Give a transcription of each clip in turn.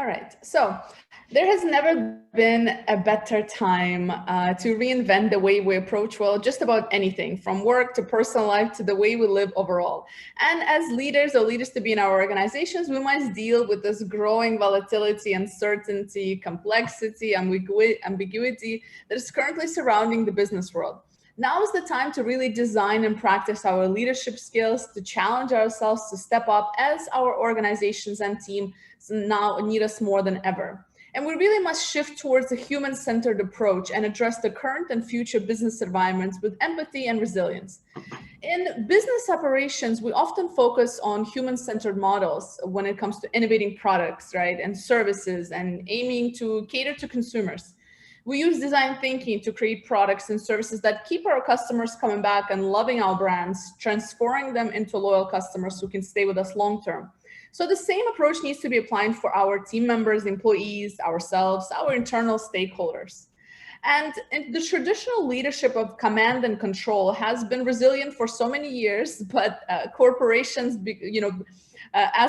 All right. So there has never been a better time to reinvent the way we approach, well, just about anything from work to personal life to the way we live overall. And as leaders or leaders to be in our organizations, we must deal with this growing volatility, uncertainty, complexity, ambiguity that is currently surrounding the business world. Now is the time to really design and practice our leadership skills, to challenge ourselves, to step up as our organizations and team now need us more than ever. And we really must shift towards a human-centered approach and address the current and future business environments with empathy and resilience. In business operations, we often focus on human-centered models when it comes to innovating products, right, and services and aiming to cater to consumers. We use design thinking to create products and services that keep our customers coming back and loving our brands, transforming them into loyal customers who can stay with us long term. So the same approach needs to be applied for our team members, employees, ourselves, our internal stakeholders. And the traditional leadership of command and control has been resilient for so many years, but as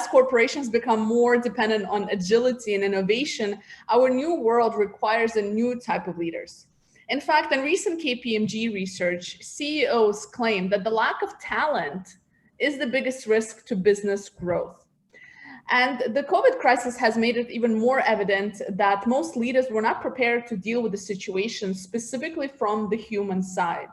corporations become more dependent on agility and innovation, our new world requires a new type of leaders. In fact, in recent KPMG research, CEOs claim that the lack of talent is the biggest risk to business growth. And the COVID crisis has made it even more evident that most leaders were not prepared to deal with the situation, specifically from the human side.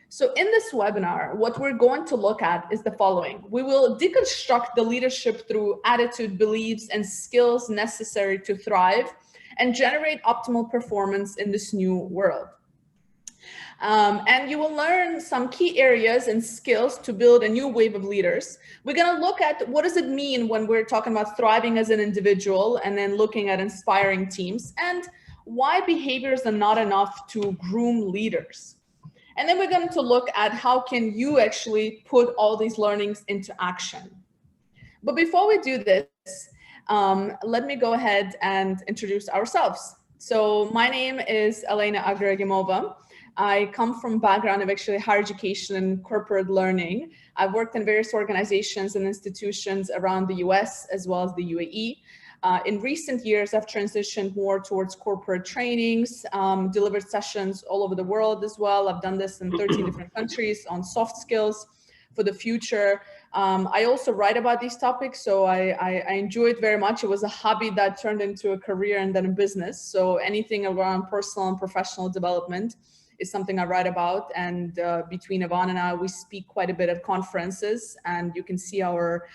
So in this webinar, what we're going to look at is the following. We will deconstruct the leadership through attitude, beliefs, and skills necessary to thrive and generate optimal performance in this new world. And you will learn some key areas and skills to build a new wave of leaders. We're going to look at what does it mean when we're talking about thriving as an individual, and then looking at inspiring teams, and why behaviors are not enough to groom leaders. And then we're going to look at how can you actually put all these learnings into action. But before we do this, let me go ahead and introduce ourselves. So my name is Elena Agragimova. I come from a background of actually higher education and corporate learning. I've worked in various organizations and institutions around the US as well as the UAE. In recent years, I've transitioned more towards corporate trainings, delivered sessions all over the world as well. I've done this in 13 different countries on soft skills for the future. I also write about these topics, so I enjoy it very much. It was a hobby that turned into a career and then a business. So anything around personal and professional development is something I write about. And between Ivan and I, we speak quite a bit at conferences, and you can see our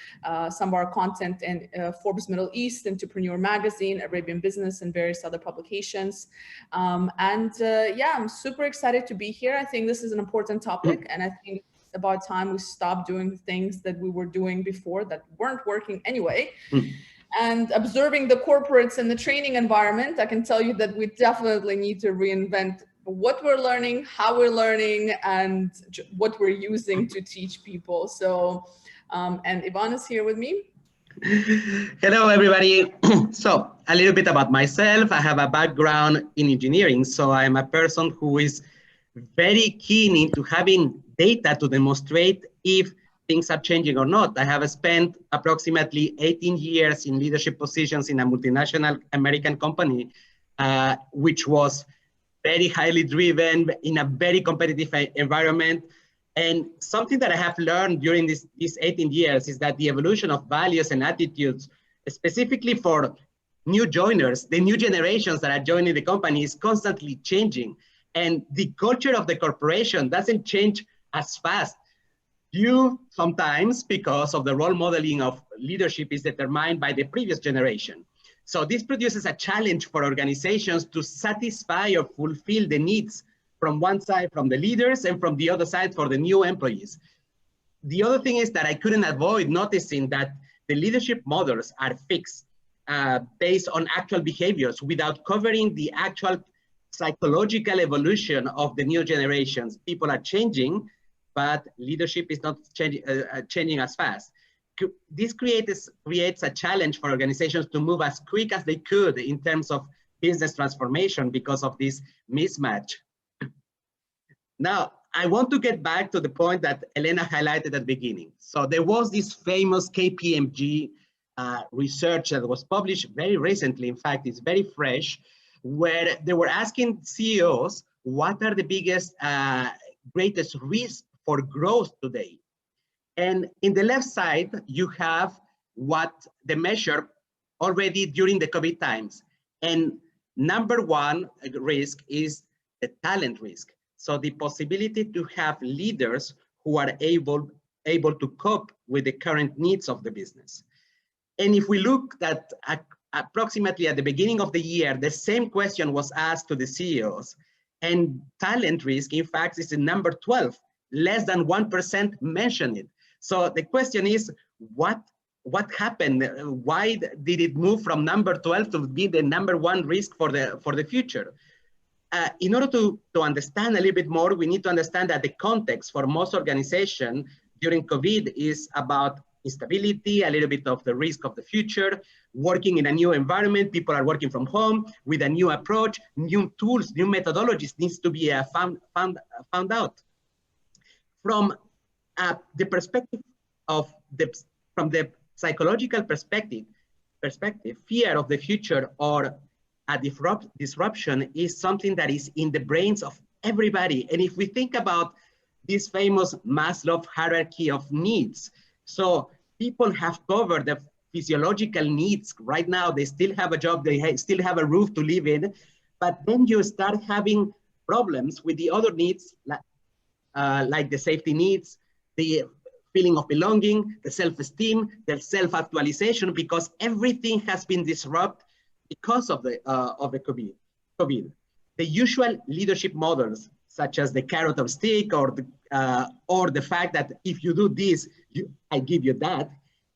some of our content in Forbes Middle East, Entrepreneur Magazine, Arabian Business, and various other publications. Yeah, I'm super excited to be here. I think this is an important topic, and I think it's about time we stop doing things that we were doing before that weren't working anyway. And observing the corporates and the training environment, I can tell you that we definitely need to reinvent what we're learning, how we're learning, and what we're using to teach people. So, and Ivan is here with me. Hello, everybody. So a little bit about myself. I have a background in engineering. So I'm a person who is very keen into having data to demonstrate if things are changing or not. I have spent approximately 18 years in leadership positions in a multinational American company, which was very highly driven in a very competitive environment. And something that I have learned during these 18 years is that the evolution of values and attitudes, specifically for new joiners, the new generations that are joining the company, is constantly changing. And the culture of the corporation doesn't change as fast, due sometimes because of the role modeling of leadership is determined by the previous generation. So this produces a challenge for organizations to satisfy or fulfill the needs from one side, from the leaders, and from the other side for the new employees. The other thing is that I couldn't avoid noticing that the leadership models are fixed based on actual behaviors without covering the actual psychological evolution of the new generations. People are changing, but leadership is not changing as fast. This creates a challenge for organizations to move as quick as they could in terms of business transformation because of this mismatch. Now, I want to get back to the point that Elena highlighted at the beginning. So there was this famous KPMG research that was published very recently. In fact, it's very fresh, where they were asking CEOs what are the biggest, greatest risks for growth today. And in the left side, you have what the measure already during the COVID times. And number one risk is the talent risk. So the possibility to have leaders who are able to cope with the current needs of the business. And if we look at approximately at the beginning of the year, the same question was asked to the CEOs, and talent risk, in fact, is in number 12. Less than 1% mention it. So the question is, what happened? Why did it move from number 12 to be the number one risk for the future? In order to understand a little bit more, we need to understand that the context for most organizations during COVID is about instability, a little bit of the risk of the future, working in a new environment. People are working from home with a new approach, new tools, new methodologies needs to be found out. From the perspective of from the psychological perspective, fear of the future or a disruption is something that is in the brains of everybody. And if we think about this famous Maslow hierarchy of needs, so people have covered the physiological needs. Right now, they still have a job, they still have a roof to live in, but then you start having problems with the other needs, like the safety needs, the feeling of belonging, the self-esteem, the self-actualization, because everything has been disrupted because of the COVID. The usual leadership models, such as the carrot or stick, or the fact that if you do this, I give you that,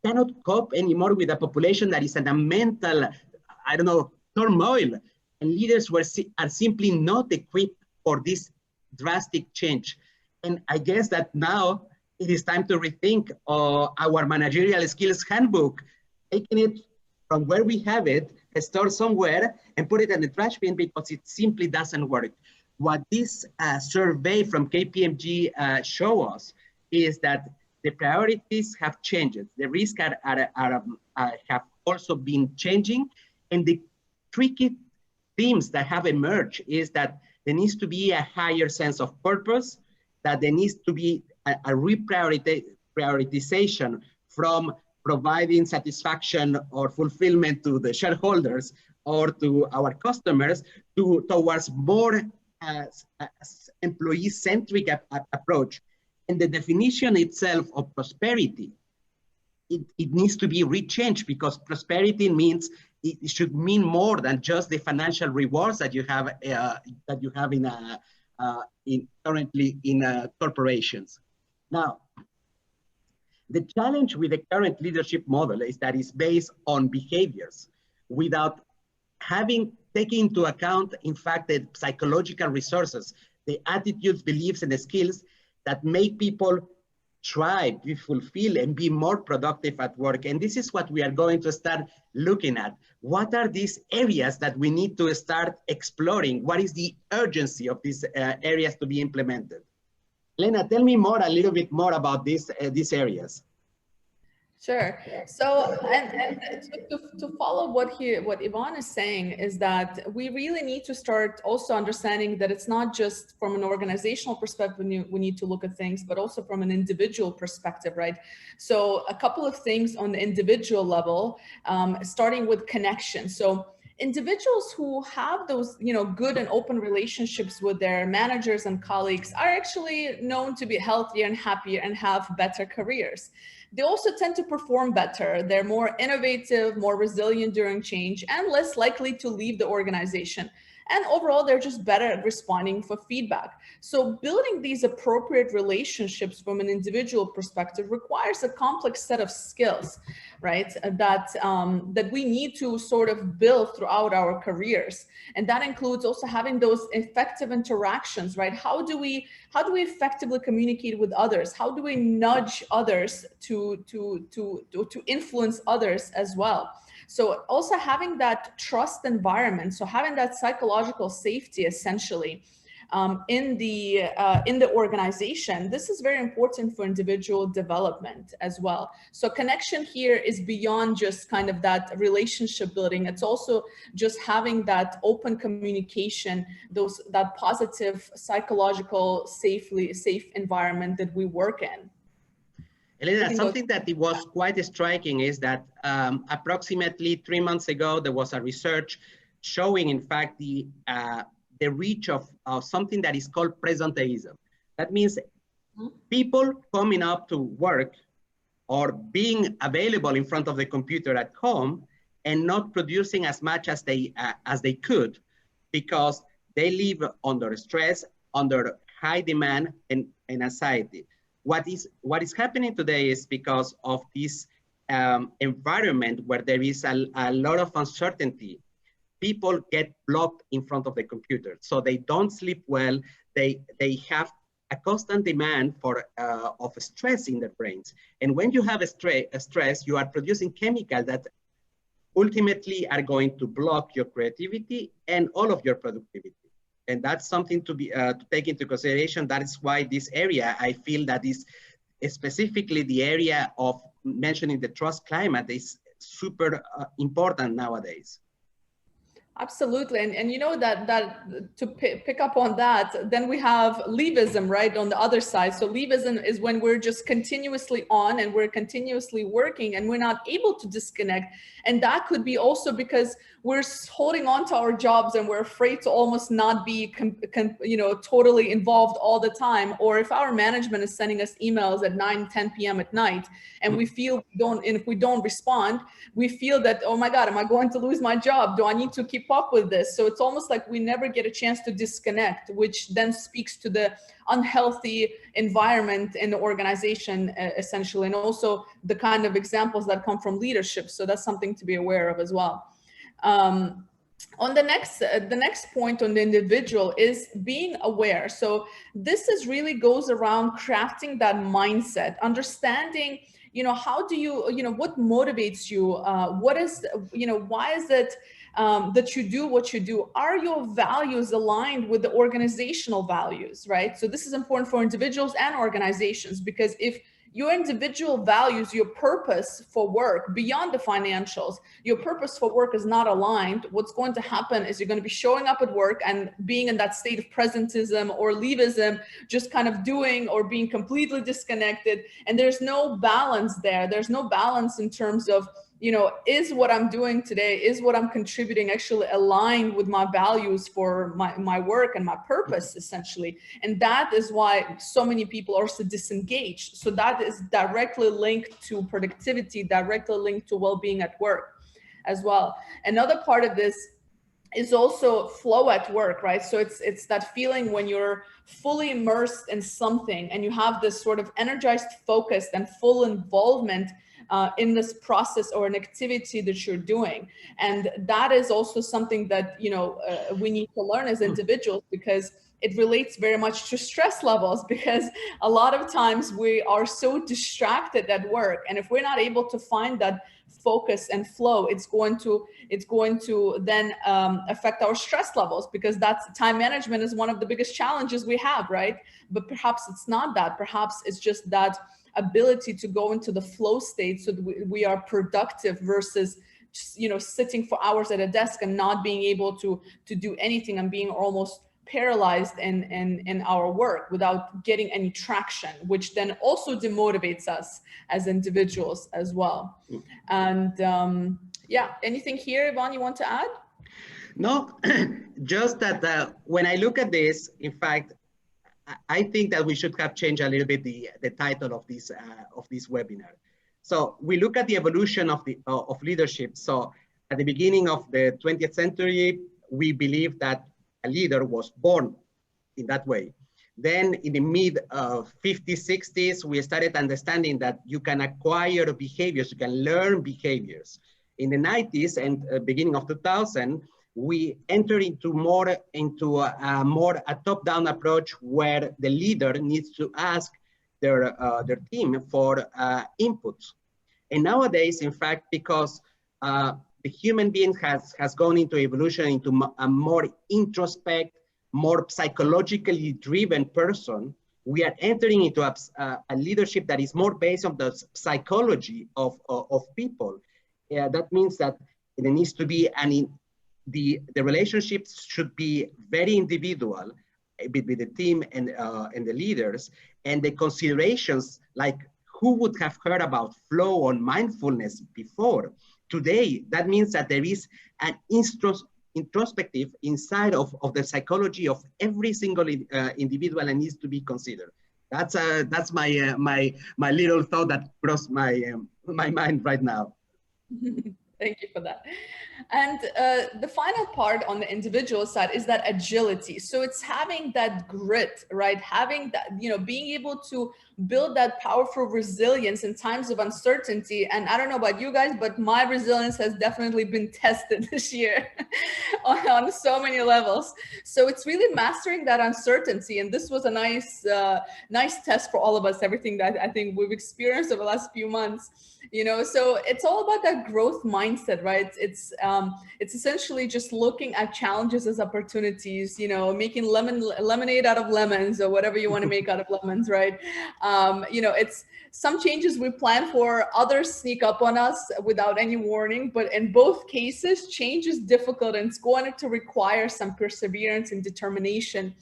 cannot cope anymore with a population that is in a mental, I don't know, turmoil. And leaders are simply not equipped for this drastic change. And I guess that now it is time to rethink our managerial skills handbook, taking it from where we have it, store somewhere, and put it in the trash bin because it simply doesn't work. What this survey from KPMG show us is that the priorities have changed. The risks have also been changing, and the tricky themes that have emerged is that there needs to be a higher sense of purpose, that there needs to be a reprioritization from providing satisfaction or fulfillment to the shareholders or to our customers towards more employee-centric approach. And the definition itself of prosperity, it needs to be rechanged, because prosperity means it should mean more than just the financial rewards that you have currently in corporations. Now, the challenge with the current leadership model is that it's based on behaviors without taking into account, in fact, the psychological resources, the attitudes, beliefs, and the skills that make people thrive, be fulfilled, and be more productive at work. And this is what we are going to start looking at. What are these areas that we need to start exploring? What is the urgency of these areas to be implemented? Lena, tell me a little bit more about these areas. Sure. So, and to follow what Ivan is saying is that we really need to start also understanding that it's not just from an organizational perspective we need to look at things, but also from an individual perspective, right? So a couple of things on the individual level, starting with connection. So individuals who have those, good and open relationships with their managers and colleagues are actually known to be healthier and happier and have better careers. They also tend to perform better. They're more innovative, more resilient during change, and less likely to leave the organization. And overall, they're just better at responding for feedback. So building these appropriate relationships from an individual perspective requires a complex set of skills, right? That we need to sort of build throughout our careers. And that includes also having those effective interactions, right? How do we effectively communicate with others? How do we nudge others to influence others as well? So also having that trust environment, so having that psychological safety essentially, in the organization, this is very important for individual development as well. So connection here is beyond just kind of that relationship building. It's also just having that open communication, that positive psychological safe environment that we work in. Elena, something that it was quite striking is that approximately 3 months ago, there was a research showing, in fact, the reach of something that is called presenteeism. That means people coming up to work or being available in front of the computer at home and not producing as much as they could, because they live under stress, under high demand and anxiety. What is happening today is because of this environment where there is a lot of uncertainty, people get blocked in front of the computer. So they don't sleep well. They have a constant demand of stress in their brains. And when you have a stress, you are producing chemicals that ultimately are going to block your creativity and all of your productivity. And that's something to take into consideration. That is why this area, I feel that is specifically the area of mentioning the trust climate is super important nowadays. Absolutely. And you know that to pick up on that, then we have leavism, right, on the other side. So leavism is when we're just continuously on and we're continuously working and we're not able to disconnect. And that could be also because we're holding on to our jobs and we're afraid to almost not be totally involved all the time. Or if our management is sending us emails at 9-10 p.m. at night and we feel if we don't respond, we feel that, oh my God, am I going to lose my job? Do I need to keep up with this? So it's almost like we never get a chance to disconnect, which then speaks to the unhealthy environment in the organization, essentially, and also the kind of examples that come from leadership. So that's something to be aware of as well. On the next point on the individual is being aware. So this really goes around crafting that mindset, understanding, how do you, what motivates you? What is, why is it that you do what you do? Are your values aligned with the organizational values, right? So this is important for individuals and organizations, because if your individual values, your purpose for work beyond the financials, your purpose for work is not aligned, what's going to happen is you're going to be showing up at work and being in that state of presentism or leavism, just kind of doing or being completely disconnected. And there's no balance there. There's no balance in terms of, is what I'm doing today, is what I'm contributing actually aligned with my values for my work and my purpose, essentially. And that is why so many people are so disengaged. So that is directly linked to productivity, directly linked to well-being at work as well. Another part of this is also flow at work, right? So it's that feeling when you're fully immersed in something and you have this sort of energized focus and full involvement in this process or an activity that you're doing. And that is also something that, we need to learn as individuals, because it relates very much to stress levels, because a lot of times we are so distracted at work. And if we're not able to find that focus and flow, it's going to then affect our stress levels, because that's time management is one of the biggest challenges we have, right? But perhaps it's not that. Perhaps it's just that ability to go into the flow state so that we are productive versus sitting for hours at a desk and not being able to do anything and being almost paralyzed in our work without getting any traction, which then also demotivates us as individuals as well. And yeah, anything here, Yvonne, you want to add? No, just that when I look at this, in fact, I think that we should have changed a little bit the title of this webinar. So we look at the evolution of leadership. So at the beginning of the 20th century, we believed that a leader was born in that way. Then in the mid 50s, 60s, we started understanding that you can acquire behaviors, you can learn behaviors. In the 90s and beginning of 2000, we enter into a top-down approach where the leader needs to ask their team for inputs. And nowadays, in fact, because the human being has gone into evolution into a more introspect, more psychologically driven person, we are entering into a leadership that is more based on the psychology of people. That means that there needs to be the relationships should be very individual between the team and the leaders, and the considerations like who would have heard about flow or mindfulness before. Today, that means that there is an introspective inside of the psychology of every single individual and needs to be considered. That's my little thought that crossed my mind right now. Thank you for that. And the final part on the individual side is that agility. So it's having that grit, right? Having that, being able to build that powerful resilience in times of uncertainty. And I don't know about you guys, but my resilience has definitely been tested this year on so many levels. So it's really mastering that uncertainty. And this was a nice test for all of us, everything that I think we've experienced over the last few months. So it's all about that growth mindset, right? It's essentially just looking at challenges as opportunities, making lemonade out of lemons, or whatever you want to make out of lemons, right? It's some changes we plan for, others sneak up on us without any warning, but in both cases, change is difficult and it's going to require some perseverance and determination.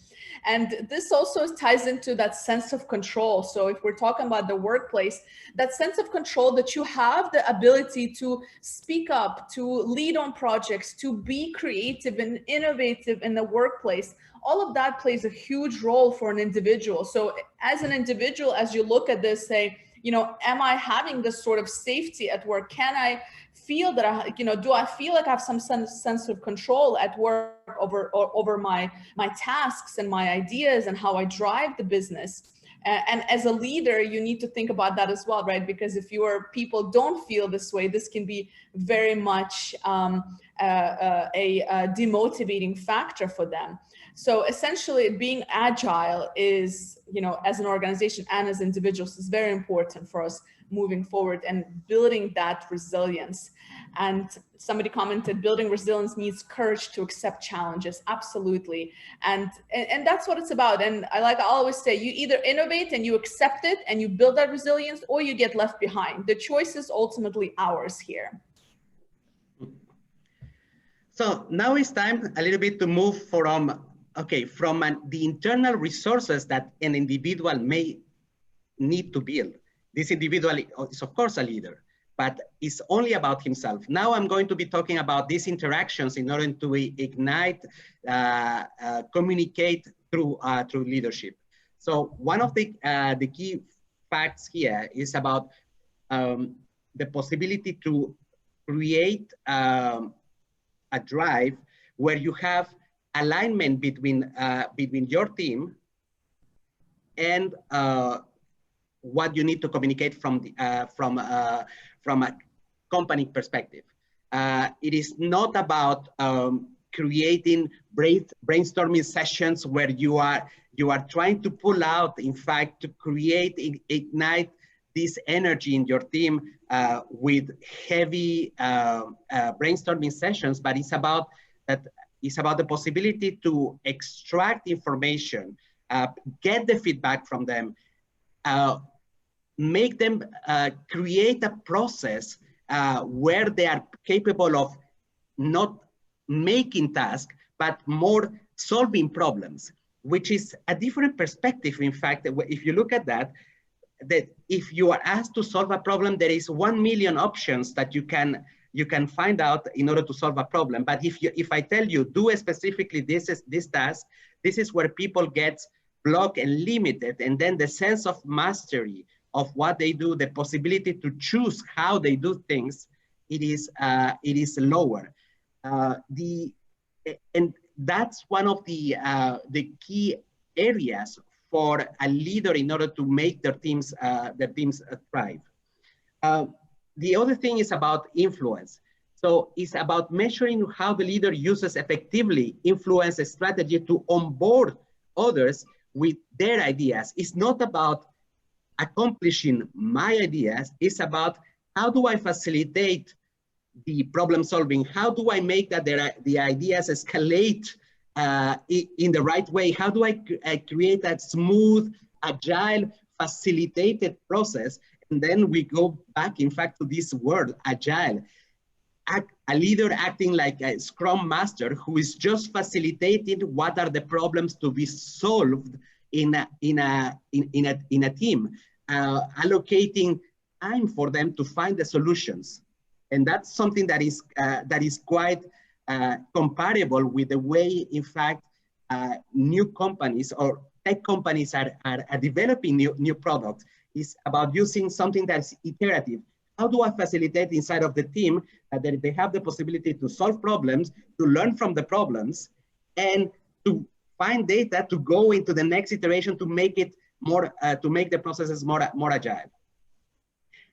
And this also ties into that sense of control. So if we're talking about the workplace, that sense of control that you have the ability to speak up, to lead on projects, to be creative and innovative in the workplace, all of that plays a huge role for an individual. So as an individual, as you look at this, say, am I having this sort of safety at work? Can I feel that do I feel like I have some sense of control at work over my tasks and my ideas and how I drive the business? And as a leader, you need to think about that as well, right? Because if your people don't feel this way, this can be very much a demotivating factor for them. So essentially, being agile is, as an organization and as individuals, is very important for us moving forward and building that resilience. And somebody commented, building resilience needs courage to accept challenges. Absolutely. And that's what it's about. And I always say, you either innovate and you accept it and you build that resilience, or you get left behind. The choice is ultimately ours here. So now it's time a little bit to move from the internal resources that an individual may need to build. This individual is, of course, a leader, but it's only about himself. Now I'm going to be talking about these interactions in order to ignite, communicate through leadership. So one of the key facts here is about the possibility to create a drive where you have alignment between your team and what you need to communicate from a company perspective. It is not about creating brainstorming sessions where you are trying to pull out, in fact, to create, ignite this energy in your team with heavy brainstorming sessions, but it's about the possibility to extract information, get the feedback from them, make them create a process where they are capable of not making tasks, but more solving problems, which is a different perspective. In fact, if you look at that if you are asked to solve a problem, there is 1 million options that you can find out in order to solve a problem. But if I tell you, do specifically this task, this is where people get blocked and limited, and then the sense of mastery of what they do, the possibility to choose how they do things, it is lower. And that's one of the key areas for a leader in order to make their teams thrive. The other thing is about influence. So it's about measuring how the leader uses effectively influence a strategy to onboard others with their ideas. It's not about accomplishing my ideas. It's about how do I facilitate the problem solving? How do I make that the ideas escalate in the right way? How do I create a smooth, agile, facilitated process? And then we go back, in fact, to this word, agile. A leader acting like a scrum master who is just facilitating what are the problems to be solved in a team, allocating time for them to find the solutions. And that's something that is quite comparable with the way, in fact, new companies or tech companies are developing new products. It's about using something that's iterative. How do I facilitate inside of the team that they have the possibility to solve problems, to learn from the problems, and to find data to go into the next iteration to make it more, to make the processes more agile.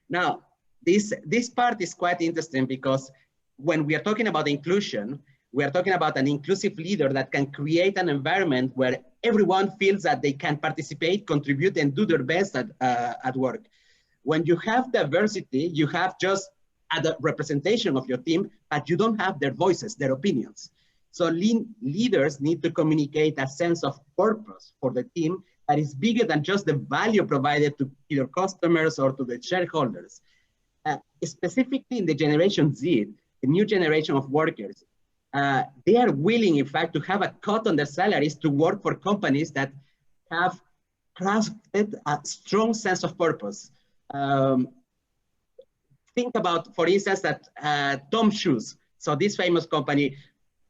Now, this part is quite interesting because when we are talking about inclusion, we are talking about an inclusive leader that can create an environment where everyone feels that they can participate, contribute, and do their best at work. When you have diversity, you have just a representation of your team, but you don't have their voices, their opinions. So leaders need to communicate a sense of purpose for the team that is bigger than just the value provided to either customers or to the shareholders. Specifically in the Generation Z, the new generation of workers, they are willing, in fact, to have a cut on their salaries to work for companies that have crafted a strong sense of purpose. Think about, for instance, that Tom Shoes. So this famous company,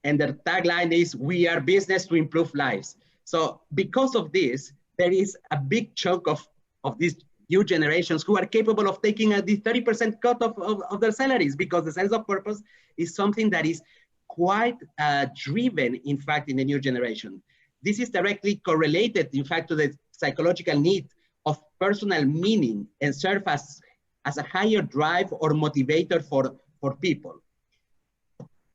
and their tagline is, "We are business to improve lives." So because of this, there is a big chunk of these new generations who are capable of taking the 30% cut of their salaries, because the sense of purpose is something that is quite driven, in fact, in the new generation. This is directly correlated, in fact, to the psychological need of personal meaning and serve as a higher drive or motivator for people.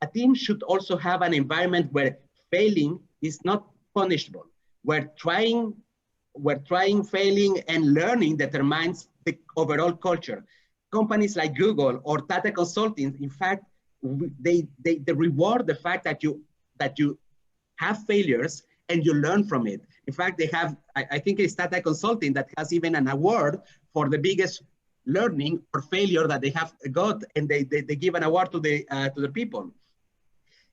A team should also have an environment where failing is not punishable, where trying, failing, and learning determines the overall culture. Companies like Google or Tata Consulting, in fact, they reward the fact that you have failures and you learn from it. In fact, they have, I think it's Tata Consulting that has even an award for the biggest learning or failure that they have got, and they give an award to the people.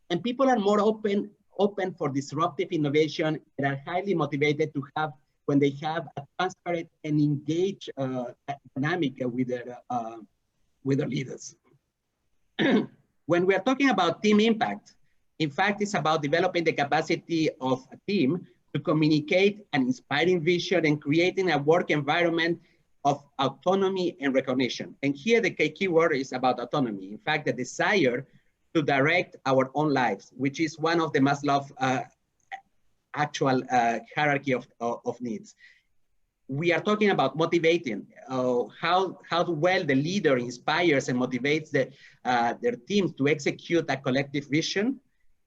And people are more open for disruptive innovation and are highly motivated to have, when they have a transparent and engaged dynamic with their leaders. When we are talking about team impact, in fact, it's about developing the capacity of a team to communicate an inspiring vision and creating a work environment of autonomy and recognition. And here the key word is about autonomy. In fact, the desire to direct our own lives, which is one of the Maslow's actual hierarchy of needs. We are talking about motivating, how well the leader inspires and motivates their teams to execute a collective vision.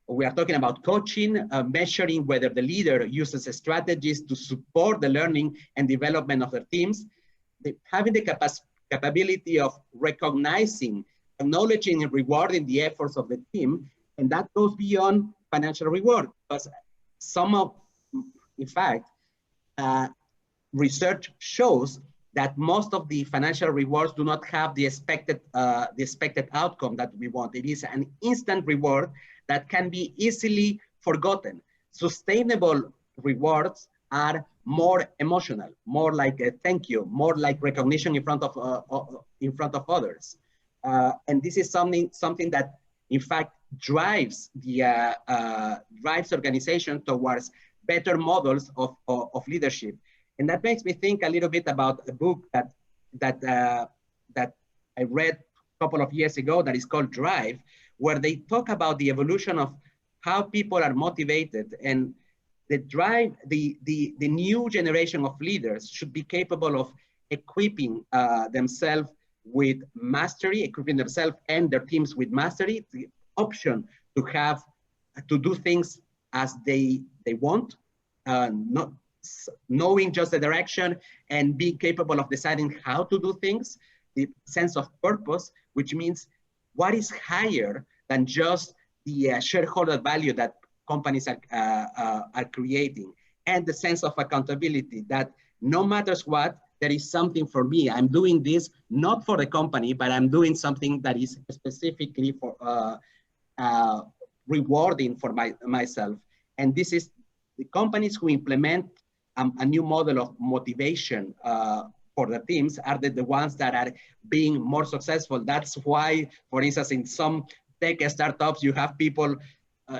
We are talking about coaching, measuring whether the leader uses strategies to support the learning and development of their teams, having the capability of recognizing, acknowledging, and rewarding the efforts of the team. And that goes beyond financial reward, because in fact, research shows that most of the financial rewards do not have the expected outcome that we want. It is an instant reward that can be easily forgotten. Sustainable rewards are more emotional, more like a thank you, more like recognition in front of others. And this is something that, in fact, drives organization towards better models of leadership. And that makes me think a little bit about a book that I read a couple of years ago that is called Drive, where they talk about the evolution of how people are motivated, and the drive, the new generation of leaders should be capable of equipping themselves with mastery, equipping themselves and their teams with mastery, the option to do things as they want, not knowing just the direction, and being capable of deciding how to do things, the sense of purpose, which means what is higher than just the shareholder value that companies are creating, and the sense of accountability that no matters what, there is something for me. I'm doing this not for the company, but I'm doing something that is specifically for rewarding for myself. And this is the companies who implement a new model of motivation for the teams are the ones that are being more successful. That's why, for instance, in some tech startups, you have people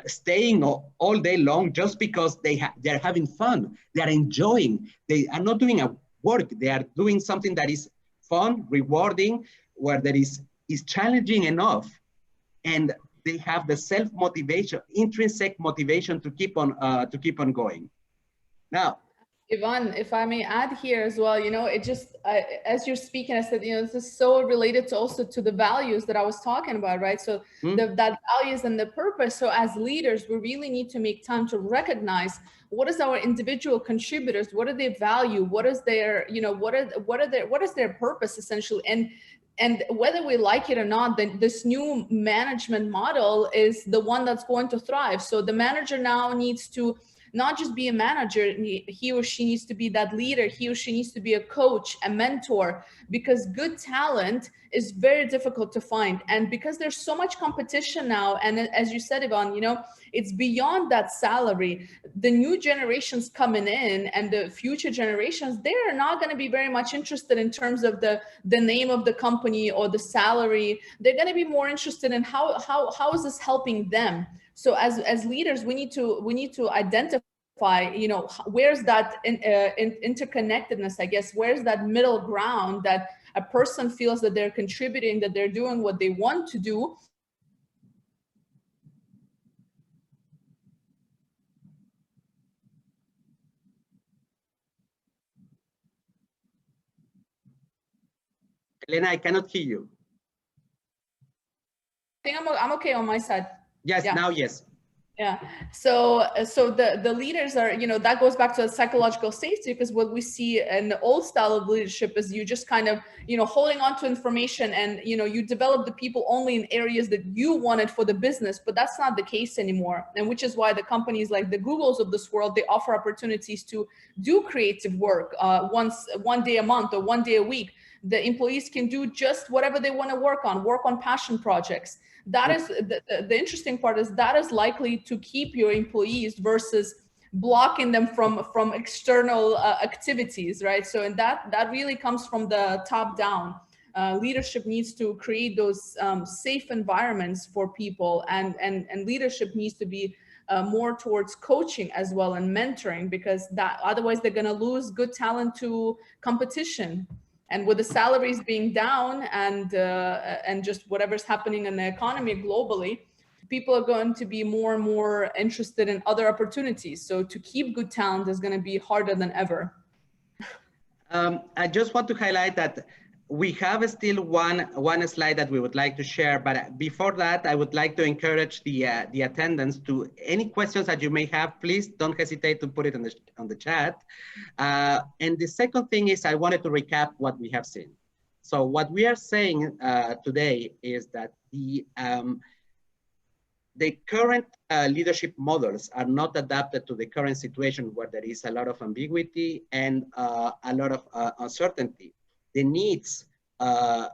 staying all day long just because they're having fun. They are enjoying. They are not doing a work. They are doing something that is fun, rewarding, where there is challenging enough, and they have the self-motivation, intrinsic motivation to keep on going. Now, Ivan, if I may add here as well, it just, as you're speaking, I said, this is so related to also to the values that I was talking about, right? So that values and the purpose. So as leaders, we really need to make time to recognize what is our individual contributors, what do they value, what is their, what is their purpose essentially, and whether we like it or not, then this new management model is the one that's going to thrive. So the manager now needs to not just be a manager, he or she needs to be that leader, he or she needs to be a coach, a mentor, because good talent is very difficult to find. And because there's so much competition now, and as you said, Ivan, it's beyond that salary. The new generations coming in and the future generations, they're not going to be very much interested in terms of the name of the company or the salary. They're going to be more interested in how is this helping them. So as leaders, we need to identify, where's that interconnectedness, I guess, where's that middle ground that a person feels that they're contributing, that they're doing what they want to do. Elena, I cannot hear you. I think I'm okay on my side. Yes, yeah. Now yes. Yeah. So the leaders are, that goes back to the psychological safety, because what we see in the old style of leadership is you just kind of, holding on to information, and, you develop the people only in areas that you wanted for the business, but that's not the case anymore. And which is why the companies like the Googles of this world, they offer opportunities to do creative work one day a month or one day a week. The employees can do just whatever they want to work on passion projects. That is the interesting part, is that is likely to keep your employees versus blocking them from external activities, right? So, and that really comes from the top down. Leadership needs to create those safe environments for people, and leadership needs to be more towards coaching as well, and mentoring, because that otherwise they're going to lose good talent to competition. And with the salaries being down and just whatever's happening in the economy globally, people are going to be more and more interested in other opportunities. So to keep good talent is going to be harder than ever. I just want to highlight that we have still one slide that we would like to share, but before that, I would like to encourage the attendants to any questions that you may have. Please don't hesitate to put it on the chat. And the second thing is, I wanted to recap what we have seen. So what we are saying today is that the current leadership models are not adapted to the current situation, where there is a lot of ambiguity and a lot of uncertainty. The needs, the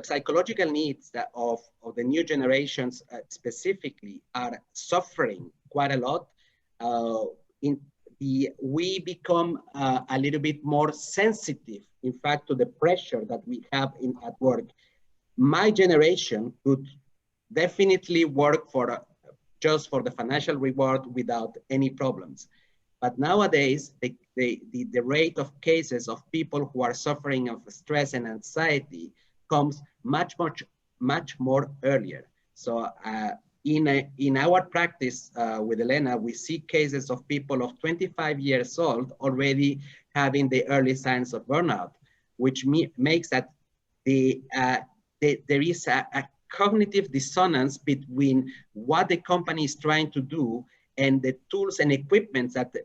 psychological needs of the new generations specifically are suffering quite a lot. We become a little bit more sensitive, in fact, to the pressure that we have at work. My generation could definitely work just for the financial reward without any problems. But nowadays, the rate of cases of people who are suffering of stress and anxiety comes much more earlier. So in our practice with Elena, we see cases of people of 25 years old already having the early signs of burnout, which makes that there is a cognitive dissonance between what the company is trying to do and the tools and equipment that the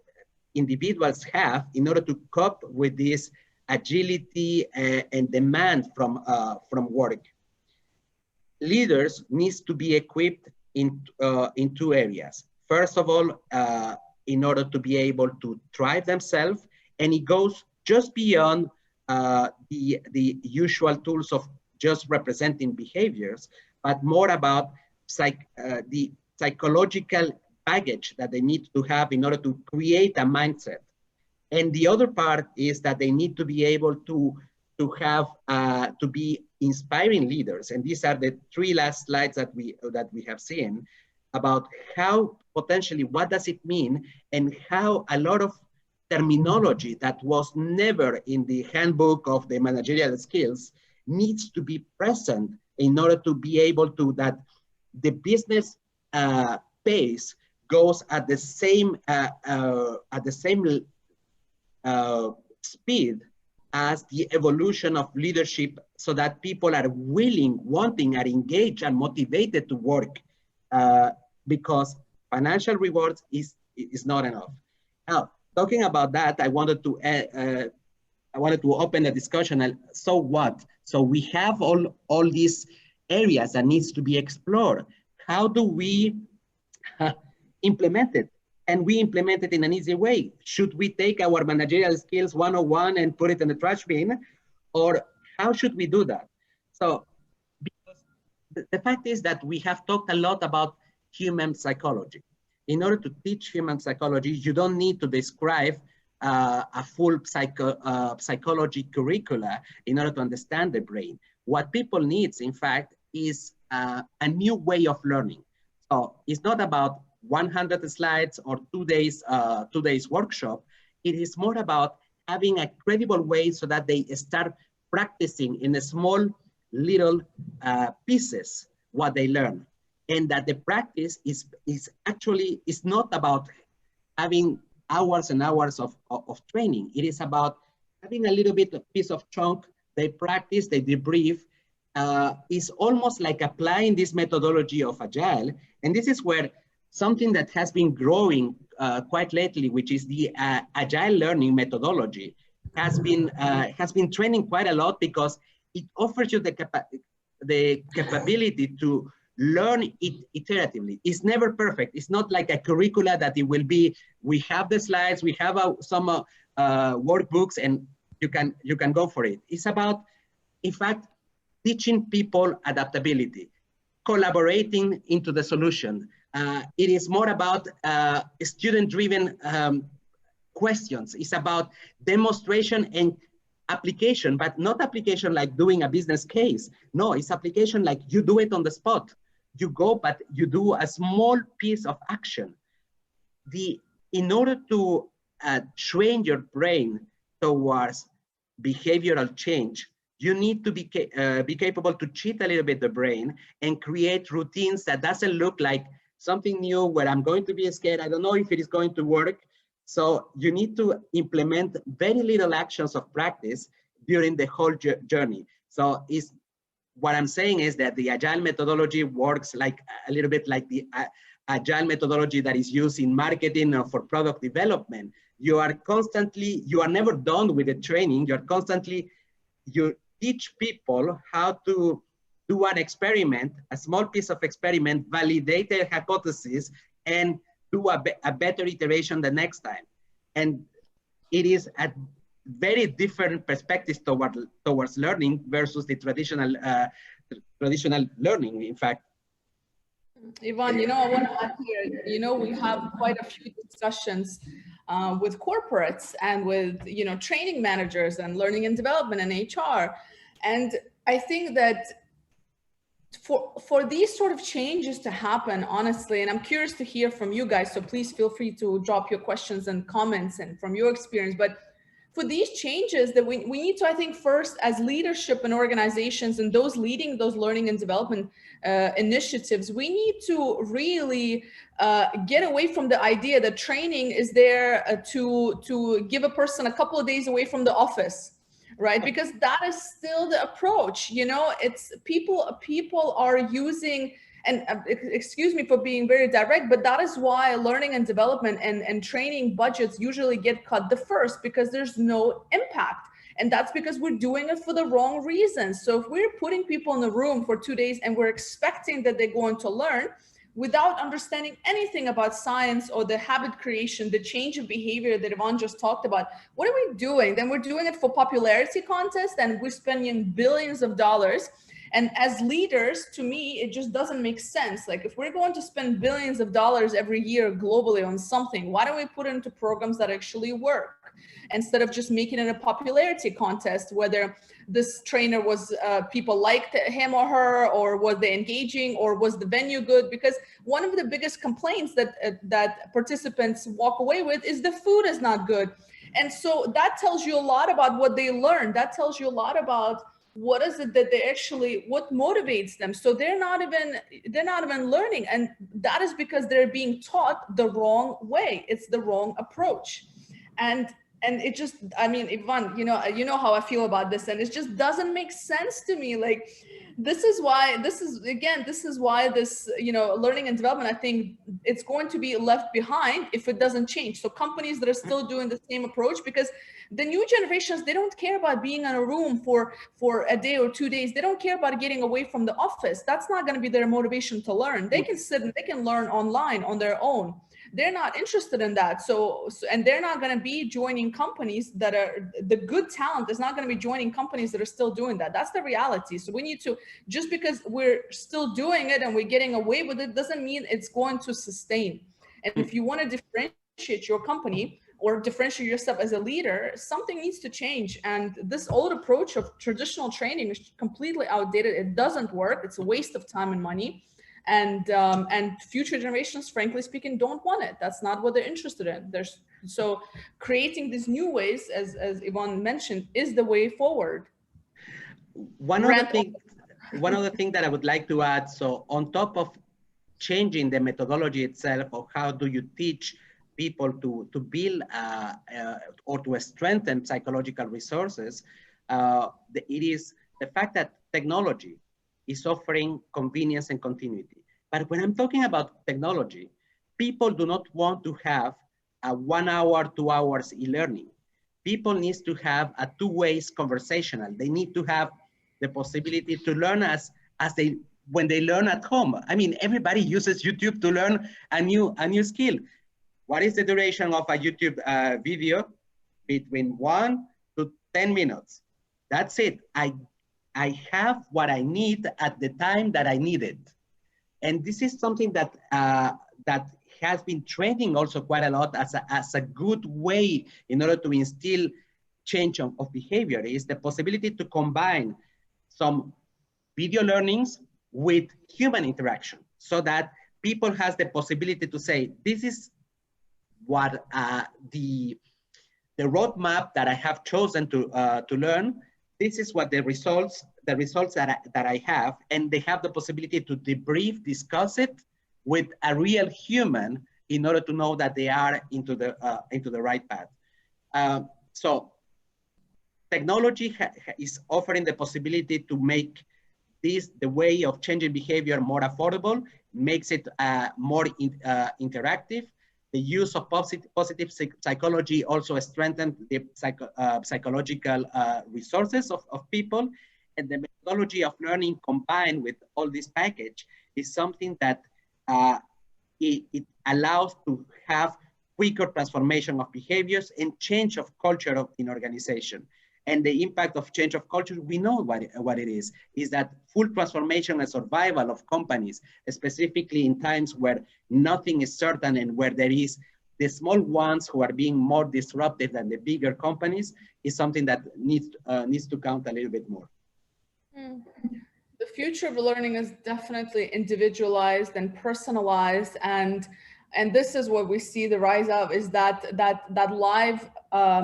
individuals have in order to cope with this agility and demand from work. Leaders needs to be equipped in two areas. First of all, in order to be able to thrive themselves, and it goes just beyond the usual tools of just representing behaviors, but more about the psychological baggage that they need to have in order to create a mindset. And the other part is that they need to be able to have to be inspiring leaders. And these are the three last slides that we have seen about how potentially what does it mean, and how a lot of terminology that was never in the handbook of the managerial skills needs to be present in order to be able to that the business pace goes at the same speed as the evolution of leadership, so that people are willing, wanting, are engaged, and motivated to work, because financial rewards is not enough. Now, talking about that, I wanted to open the discussion. So what? So we have all these areas that needs to be explored. How do we implement it? And we implement it in an easy way. Should we take our managerial skills 101 and put it in the trash bin? Or how should we do that? So because the fact is that we have talked a lot about human psychology. In order to teach human psychology, you don't need to describe a full psychology curricula in order to understand the brain. What people need, in fact, is a new way of learning. So it's not about 100 slides or 2 days workshop. It is more about having a credible way so that they start practicing in a small little pieces what they learn, and that the practice is actually not about having hours and hours of training. It is about having a little bit of piece of chunk. They practice, they debrief. It's almost like applying this methodology of Agile, and this is where something that has been growing quite lately, which is the Agile learning methodology, has been training quite a lot, because it offers you the capability to learn it iteratively. It's never perfect. It's not like a curricula that it will be, we have the slides, we have some workbooks, and you can go for it. It's about, in fact, teaching people adaptability, collaborating into the solution. It is more about student-driven questions. It's about demonstration and application, but not application like doing a business case. No, it's application like you do it on the spot. You go, but you do a small piece of action. In order to train your brain towards behavioral change, you need to be capable to cheat a little bit the brain and create routines that doesn't look like something new where I'm going to be scared. I don't know if it is going to work. So you need to implement very little actions of practice during the whole journey. So what I'm saying is that the Agile methodology works like a little bit like the Agile methodology that is used in marketing or for product development. You are never done with the training. You teach people how to do an experiment, a small piece of experiment, validate their hypothesis, and do a better iteration the next time. And it is a very different perspective towards learning versus the traditional learning, in fact. Ivan, I want to add here, we have quite a few discussions with corporates and with, training managers and learning and development and HR. And I think that for these sort of changes to happen, honestly, and I'm curious to hear from you guys, so please feel free to drop your questions and comments and from your experience, but for these changes that we need to, I think, first as leadership and organizations and those leading those learning and development initiatives, we need to really get away from the idea that training is there to give a person a couple of days away from the office. Right, because that is still the approach. It's people are using, and excuse me for being very direct, but that is why learning and development and training budgets usually get cut the first, because there's no impact. And that's because we're doing it for the wrong reasons. So if we're putting people in the room for 2 days and we're expecting that they're going to learn, without understanding anything about science or the habit creation, the change of behavior that Yvonne just talked about. What are we doing? Then we're doing it for popularity contest and we're spending billions of dollars. And as leaders, to me, it just doesn't make sense. Like if we're going to spend billions of dollars every year globally on something, why don't we put it into programs that actually work instead of just making it a popularity contest, whether this trainer was, people liked him or her, or was they engaging, or was the venue good? Because one of the biggest complaints that participants walk away with is the food is not good. And so that tells you a lot about what they learned. That tells you a lot about what is it that they actually, what motivates them. So they're not even learning, and that is because they're being taught the wrong way. It's the wrong approach. And it just, I mean, Ivan, you know how I feel about this, and it just doesn't make sense to me. Like, this is why this, learning and development, I think it's going to be left behind if it doesn't change. So companies that are still doing the same approach, because the new generations, they don't care about being in a room for a day or 2 days. They don't care about getting away from the office. That's not going to be their motivation to learn. They can sit and they can learn online on their own. They're not interested in that. So and they're not going to be joining companies that are, the good talent is not going to be joining companies that are still doing that. That's the reality. So we need to, just because we're still doing it and we're getting away with it, doesn't mean it's going to sustain. And if you want to differentiate your company or differentiate yourself as a leader, something needs to change. And this old approach of traditional training is completely outdated. It doesn't work. It's a waste of time and money. And future generations, frankly speaking, don't want it. That's not what they're interested in. So creating these new ways, as Yvonne mentioned, is the way forward. One other thing that I would like to add, so on top of changing the methodology itself of how do you teach people to build or to strengthen psychological resources, it is the fact that technology is offering convenience and continuity. But when I'm talking about technology, people do not want to have a 1 hour, 2 hours e-learning. People need to have a two-way conversational. They need to have the possibility to learn when they learn at home. I mean, everybody uses YouTube to learn a new skill. What is the duration of a YouTube video? Between 1 to 10 minutes. That's it. I have what I need at the time that I need it. And this is something that that has been trending also quite a lot as a good way in order to instill change of behavior, is the possibility to combine some video learnings with human interaction, so that people has the possibility to say, this is what the roadmap that I have chosen to learn. This is what the results that I have, and they have the possibility to debrief, discuss it with a real human in order to know that they are into the right path. So technology is offering the possibility to make the way of changing behavior more affordable, makes it more interactive. The use of positive psychology also strengthens the psychological resources of people. And the methodology of learning combined with all this package is something that it allows to have quicker transformation of behaviors and change of culture in organization. And the impact of change of culture, we know what it is that full transformation and survival of companies, specifically in times where nothing is certain and where there is the small ones who are being more disruptive than the bigger companies, is something that needs to count a little bit more. The future of learning is definitely individualized and personalized, and this is what we see the rise of, is that live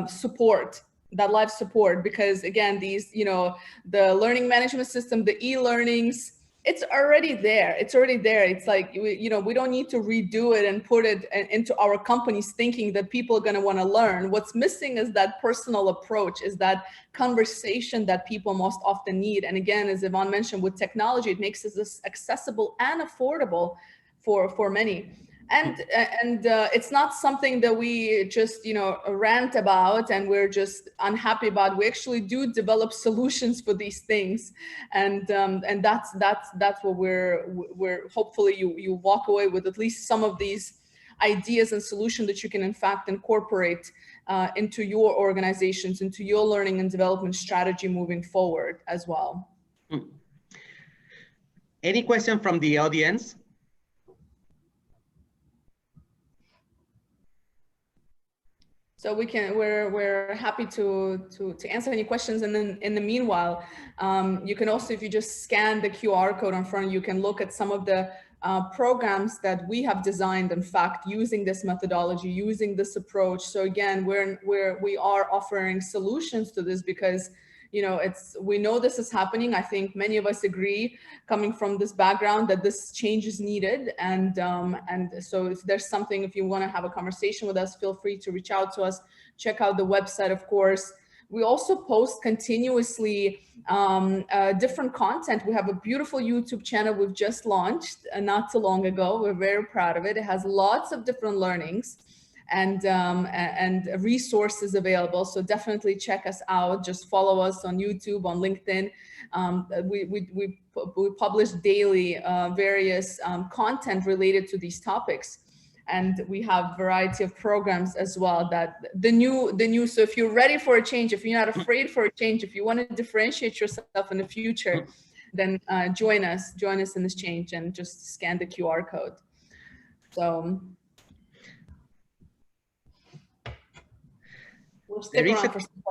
support. That live support, because again, these, the learning management system, the e-learnings, it's already there. It's like, we don't need to redo it and put it into our companies thinking that people are going to want to learn. What's missing is that personal approach, is that conversation that people most often need. And again, as Yvonne mentioned, with technology, it makes this accessible and affordable for many. And it's not something that we just, you know, rant about and we're just unhappy about. We actually do develop solutions for these things, and that's what we're hopefully you walk away with at least some of these ideas and solutions that you can in fact incorporate into your organizations, into your learning and development strategy moving forward as well. Any question from the audience? So we're happy to answer any questions, and then in the meanwhile, you can also, if you just scan the QR code in front, you can look at some of the programs that we have designed, in fact, using this methodology, using this approach. So again, we are offering solutions to this because, you know, we know this is happening. I think many of us agree, coming from this background, that this change is needed. And so if there's something, if you want to have a conversation with us, feel free to reach out to us. Check out the website, of course. We also post continuously different content. We have a beautiful YouTube channel we've just launched not too long ago. We're very proud of it. It has lots of different learnings and resources available. So definitely check us out. Just follow us on YouTube, on LinkedIn. We publish daily various content related to these topics. And we have a variety of programs as well, that the new, so if you're ready for a change, if you're not afraid for a change, if you want to differentiate yourself in the future, then join us in this change and just scan the QR code. So we'll stick around for some